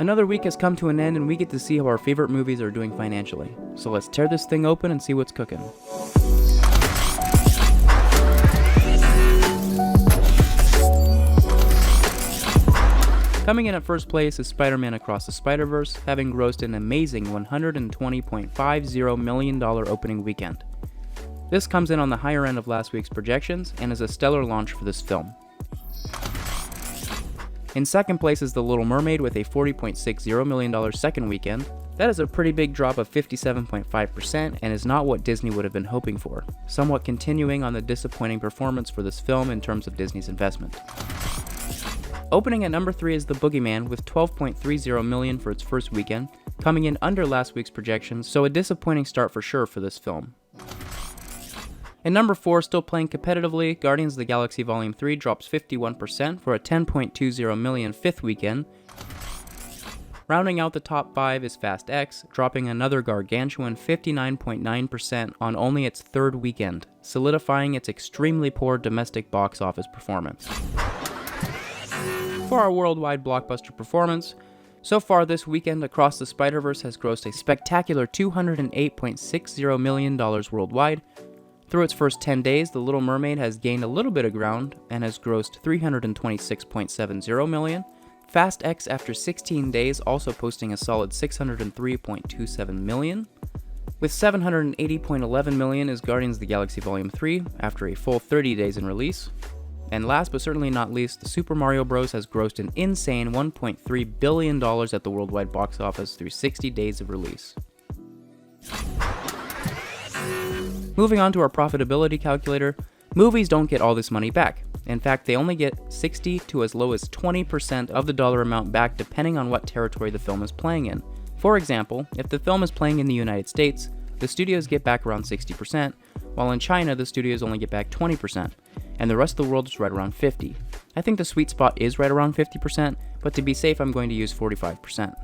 Another week has come to an end and we get to see how our favorite movies are doing financially. So let's tear this thing open and see what's cooking. Coming in at first place is Spider-Man Across the Spider-Verse, having grossed an amazing $120.50 million opening weekend. This comes in on the higher end of last week's projections and is a stellar launch for this film. In second place is The Little Mermaid with a $40.60 million second weekend. That is a pretty big drop of 57.5% and is not what Disney would have been hoping for, somewhat continuing on the disappointing performance for this film in terms of Disney's investment. Opening at number 3 is The Boogeyman with $12.30 million for its first weekend, coming in under last week's projections, so a disappointing start for sure for this film. In number 4, still playing competitively, Guardians of the Galaxy Volume 3 drops 51% for a $10.20 million fifth weekend. Rounding out the top 5 is Fast X, dropping another gargantuan 59.9% on only its third weekend, solidifying its extremely poor domestic box office performance. For our worldwide blockbuster performance, so far this weekend Across the Spider-Verse has grossed a spectacular $208.60 million worldwide. Through its first 10 days, The Little Mermaid has gained a little bit of ground and has grossed $326.70 million. Fast X after 16 days also posting a solid $603.27 million. With $780.11 million is Guardians of the Galaxy Volume 3 after a full 30 days in release. And last but certainly not least, Super Mario Bros. Has grossed an insane $1.3 billion at the worldwide box office through 60 days of release. Moving on to our profitability calculator, movies don't get all this money back. In fact, they only get 60 to as low as 20% of the dollar amount back depending on what territory the film is playing in. For example, if the film is playing in the United States, the studios get back around 60%, while in China the studios only get back 20%, and the rest of the world is right around 50%. I think the sweet spot is right around 50%, but to be safe I'm going to use 45%.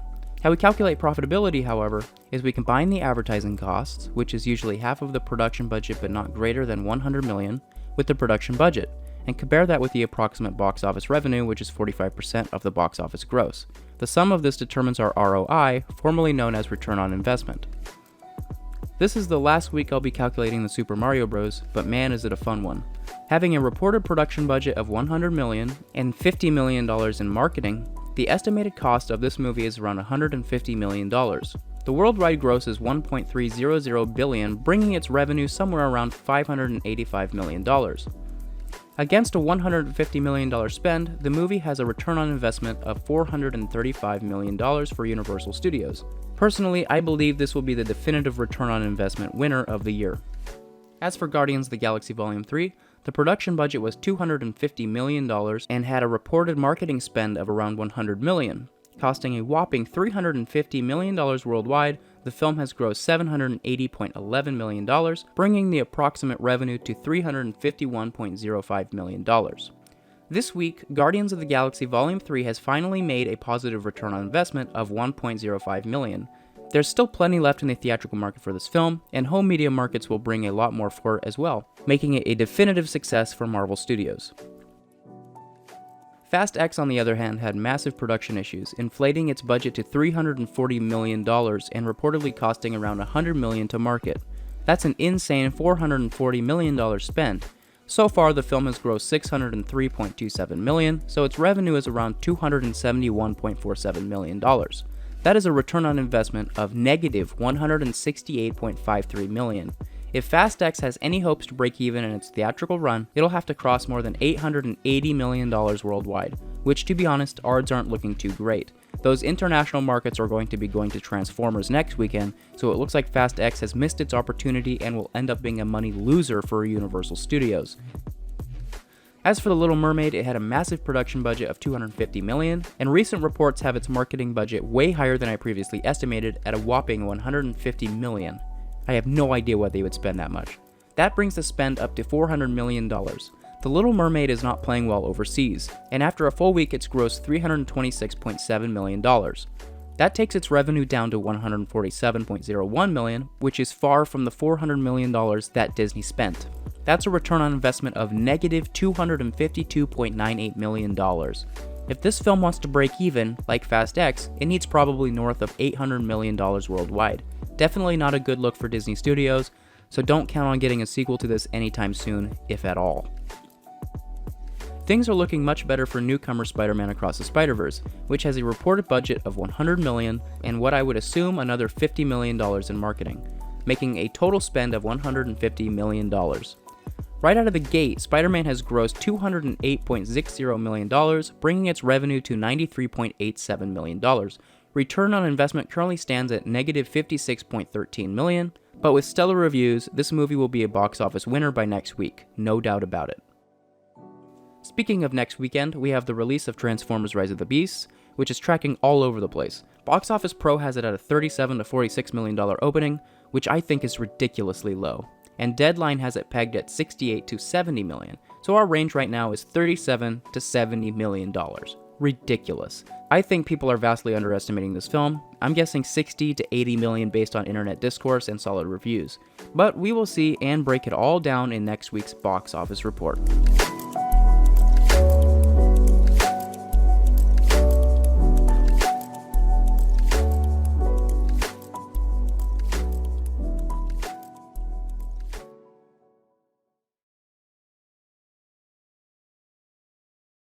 How we calculate profitability, however, is we combine the advertising costs, which is usually half of the production budget but not greater than $100 million, with the production budget, and compare that with the approximate box office revenue, which is 45% of the box office gross. The sum of this determines our ROI, formerly known as return on investment. This is the last week I'll be calculating the Super Mario Bros., but man is it a fun one. Having a reported production budget of $100 million and $50 million in marketing, the estimated cost of this movie is around $150 million. The worldwide gross is $1.300 billion, bringing its revenue somewhere around $585 million. Against a $150 million spend, the movie has a return on investment of $435 million for Universal Studios. Personally, I believe this will be the definitive return on investment winner of the year. As for Guardians of the Galaxy Volume 3, the production budget was $250 million and had a reported marketing spend of around $100 million. Costing a whopping $350 million worldwide, the film has grossed $780.11 million, bringing the approximate revenue to $351.05 million. This week, Guardians of the Galaxy Volume 3 has finally made a positive return on investment of $1.05 million. There's still plenty left in the theatrical market for this film, and home media markets will bring a lot more for it as well, making it a definitive success for Marvel Studios. Fast X, on the other hand, had massive production issues, inflating its budget to $340 million and reportedly costing around $100 million to market. That's an insane $440 million spend. So far, the film has grossed $603.27 million, so its revenue is around $271.47 million. That is a return on investment of negative $168.53 million. If Fast X has any hopes to break even in its theatrical run, it'll have to cross more than $880 million worldwide, which, to be honest, odds aren't looking too great. Those international markets are going to Transformers next weekend, so it looks like Fast X has missed its opportunity and will end up being a money loser for Universal Studios. As for The Little Mermaid, it had a massive production budget of $250 million, and recent reports have its marketing budget way higher than I previously estimated at a whopping $150 million. I have no idea why they would spend that much. That brings the spend up to $400 million. The Little Mermaid is not playing well overseas, and after a full week it's grossed $326.7 million. That takes its revenue down to $147.01 million, which is far from the $400 million that Disney spent. That's a return on investment of negative $252.98 million. If this film wants to break even, like Fast X, it needs probably north of $800 million worldwide. Definitely not a good look for Disney Studios, so don't count on getting a sequel to this anytime soon, if at all. Things are looking much better for newcomer Spider-Man Across the Spider-Verse, which has a reported budget of $100 million and what I would assume another $50 million in marketing, making a total spend of $150 million. Right out of the gate, Spider-Man has grossed $208.60 million, bringing its revenue to $93.87 million. Return on investment currently stands at negative $56.13 million, but with stellar reviews, this movie will be a box office winner by next week, no doubt about it. Speaking of next weekend, we have the release of Transformers Rise of the Beasts, which is tracking all over the place. Box Office Pro has it at a $37 to $46 million opening, which I think is ridiculously low. And Deadline has it pegged at $68 to $70 million, so our range right now is $37 to $70 million. Ridiculous. I think people are vastly underestimating this film. I'm guessing 60 to 80 million based on internet discourse and solid reviews. But we will see and break it all down in next week's box office report.